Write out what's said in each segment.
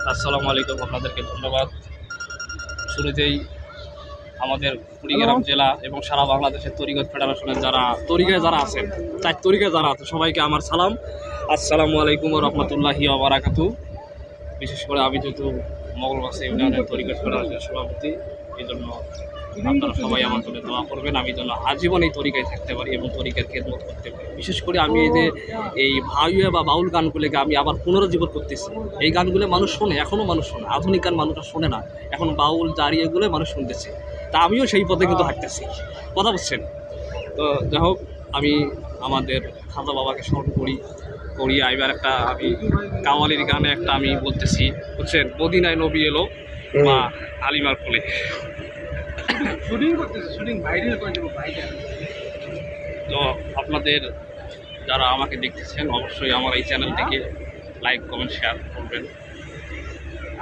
আসসালামু আলাইকুম, আপনাদেরকে ধন্যবাদ। শুরুতেই আমাদের কুড়িগ্রাম জেলা এবং সারা বাংলাদেশের তরিকত ফেডারেশনের যারা আছেন, তাই তরিকায় যারা আছে সবাইকে আমার সালাম। আসসালামু আলাইকুম রহমতুল্লাহি ওয়া বারাকাতু। বিশেষ করে আমি যেহেতু মগলবাসী ইউনিয়নের তরিকত ফেডারেশনের সভাপতি, এই জন্য আপনারা সবাই আমার জন্য দোয়া করবেন, আমি যেন আজীবন এই তরিকায় থাকতে পারি এবং তরিকার খেদমত করতে পারি। বিশেষ করে আমি এই ভাইয়া বা বাউল গানগুলোকে আমি আবার পুনরুজ্জীবন করতেছি। এই গানগুলো মানুষ শোনে, এখনও মানুষ শোনে, আধুনিক গান মানুষরা শোনে না, এখন বাউল জারি এগুলো মানুষ শুনতেছে। তা আমিও সেই পথে কিন্তু হাঁটতেছি, কথা বুঝছেন। তো যাই হোক, আমি আমাদের খাজা বাবাকে স্মরণ করি এবার আমি কাওয়ালির গানে আমি বলতেছি, বুঝছেন, মদিনায় নবী এলো মা আলিমার কোলে। তো আপনাদের যারা আমাকে দেখতেছেন অবশ্যই আমার এই চ্যানেলটিকে লাইক কমেন্ট শেয়ার করবেন,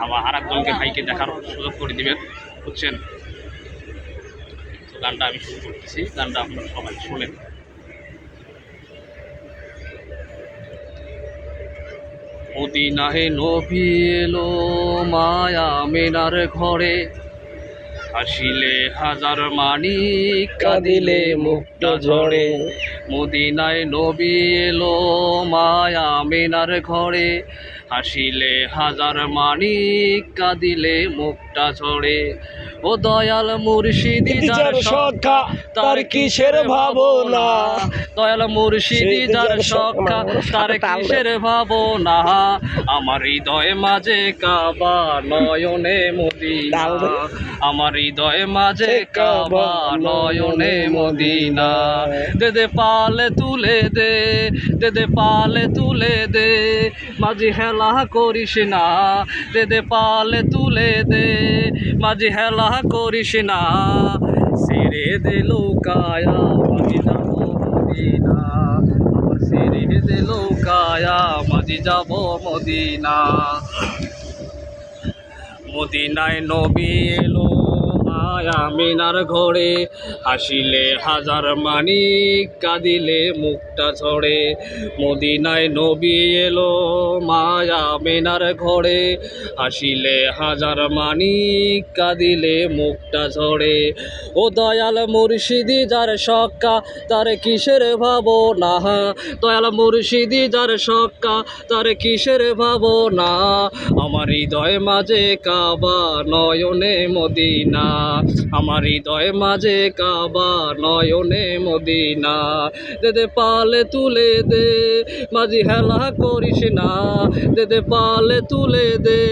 আবার আর একজনকে ভাইকে দেখার সুযোগ করে দিবেন, বুঝছেন। তো গানটা আমি শুরু করতেছি, গানটা আপনারা সবাই শোনেন। মদিনায় নবী এলো মায়া মেনার ঘরে, হাসিলে হাজার মানিক কাঁদিলে মুক্তা ঝরে। মদিনায় নবী এলো মায়া মেনার ঘরে, হাসিলে হাজার মানিক কাঁদিলে মুক্তা ঝরে। ও দয়াল মুর্শিদি যার সখা তার কিসের ভাবনা, দয়াল মুর্শিদি যার সখা তার কিসের ভাবনা। আমার হৃদয় মাঝে কাবা নয়নে মদিনা, আমার হৃদয় মাঝে কাবা নয়নে মদিনা। দে দে পালে তুলে দে, দে দে পালে তুলে দে, মাঝি হেলা করিস না। দে দে পালে তুলে দে, মাঝি হেলা করিস না। ছেড়ে দে লৌকায়া মাঝি যাব মদিনা, আমার ছেড়ে দে লৌকায়া মাঝি যাব মদিনা। মদিনায় নবী এলো মায়া মিনার ঘরে, হাসিলে হাজার মানিক কাঁদিলে মুক্তা ঝরে। মদিনায় নবী এলো মায়া মিনার ঘরে, হাসিলে হাজার মানিক কাঁদিলে মুক্তা ঝরে। ও দয়াল মুর্শিদি যার সখা তার কিসের ভাবনা, দয়াল মুর্শিদি যার সখা তার কিসের ভাবনা। আমার হৃদয় মাঝে কাবা নয়নে মদিনা, আমার হৃদয় মাঝে কাবা নয়নে মদিনা। দে দে পালে তুলে দে, মাঝি হেলা করিস না। দে দে পালে তুলে দে,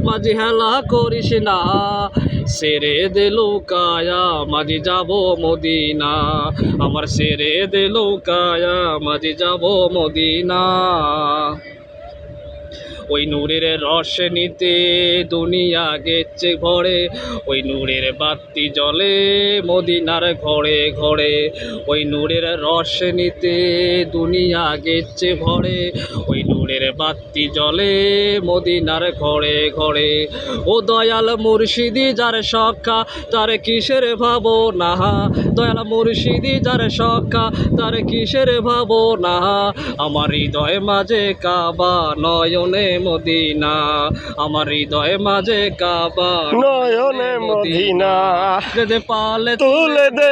মাঝি হেলা করিস না। ছেড়ে দে লৌকায়া মাঝি যাব মদিনা, আমার ছেড়ে দে লৌকায়া মাঝি যাব মদিনা। ওই নূরের রস নিতে দুনিয়া গেছে ভরে, ওই নূরের বাতি জ্বলে মদিনার ঘরে ঘরে। ওই নূরের রস নিতে দুনিয়া গেছে ভরে, ওই নূরের বাতি জ্বলে মদিনার ঘরে ঘরে। ও দয়াল মুর্শিদি যার সখা তার কিসের ভাবনা, দয়াল মুর্শিদি যার সখা তার কিসের ভাবনা। আমার হৃদয় মাঝে কাবা নয়নে মদিনা, আমার হৃদয় মাঝে কাবা নয়নে মদিনা। দে দে পালে তুলে দে,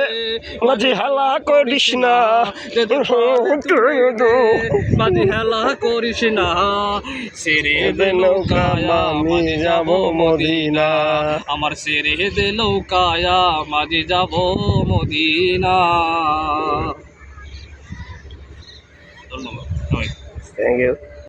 মাঝি হেলা করিস না। দে দে পালে তুলে দে, মাঝি হেলা করিস না। ছেড়ে দে নৌকায়া মাঝি যাব মদিনা, আমার ছেড়ে দে নৌকায়া মাঝি যাব মদিনা। ধন্যবাদ। Thank you.